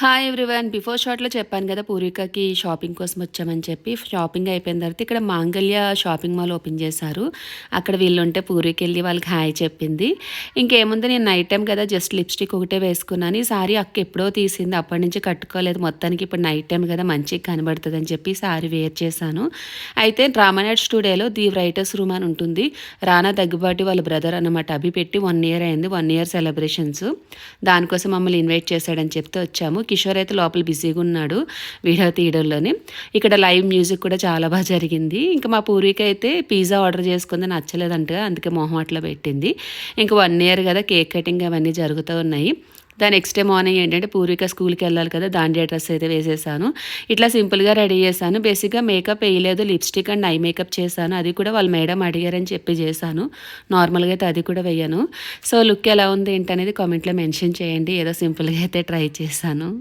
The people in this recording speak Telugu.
Hi everyone. బిఫోర్ షార్ట్‌లో చెప్పాను కదా! పూర్వికకి షాపింగ్ కోసం వచ్చామని చెప్పి. షాపింగ్ అయిపోయిన తర్వాత ఇక్కడ మాంగళ్య షాపింగ్ మాల్ ఓపెన్ చేశారు. అక్కడ వీళ్ళుంటే పూర్వికెళ్ళి వాళ్ళకి హాయ్ చెప్పింది. ఇంకేముంది, నేను నైట్ టైమ్ కదా జస్ట్ లిప్‌స్టిక్ ఒకటే వేసుకున్నాను. ఈ సారీ అక్క ఎప్పుడో తీసింది. అప్పటి నుంచి కట్టుకోలేదు. మొత్తానికి ఇప్పుడు నైట్ టైమ్ కదా మంచిగా కనబడుతదని చెప్పి సారీ వేర్ చేశాను. అయితే రామానాయుడు స్టూడియోలో ది రైటర్స్ రూమ్ అని ఉంటుంది. రానా దగ్గుబాటి వాళ్ళ బ్రదర్ అనమాట. అభి పెట్టి 1 ఇయర్ అయింది. 1 ఇయర్ సెలబ్రేషన్స్. దానికోసం మమ్మల్ని ఇన్వైట్ చేశాడని చెప్తే వచ్చాము. కిషోర్ అయితే లోపల బిజీగా ఉన్నాడు వీడియో తీయడంలోనే. ఇక్కడ లైవ్ మ్యూజిక్ కూడా చాలా బాగా జరిగింది. ఇంకా మా పూర్విక అయితే పిజ్జా ఆర్డర్ చేసుకుంది, నచ్చలేదంట, అందుకే మొహమాటలో పెట్టింది. ఇంకా 1 ఇయర్ కదా కేక్ కటింగ్ అవన్నీ జరుగుతూ ఉన్నాయి. దాని నెక్స్ట్ డే మార్నింగ్ ఏంటంటే పూర్విక స్కూల్కి వెళ్ళాలి కదా, దాండియా డ్రెస్ అయితే వేసేసాను. ఇట్లా సింపుల్గా రెడీ చేశాను. బేసిక్గా మేకప్ వేయలేదు, లిప్స్టిక్ అండ్ ఐ మేకప్ చేశాను. అది కూడా వాళ్ళ మేడం అడిగారని చెప్పి చేశాను. నార్మల్గా అయితే అది కూడా వేయను. సో లుక్ ఎలా ఉంది ఏంటనేది కామెంట్లో మెన్షన్ చేయండి. ఏదో సింపుల్గా అయితే ట్రై చేశాను.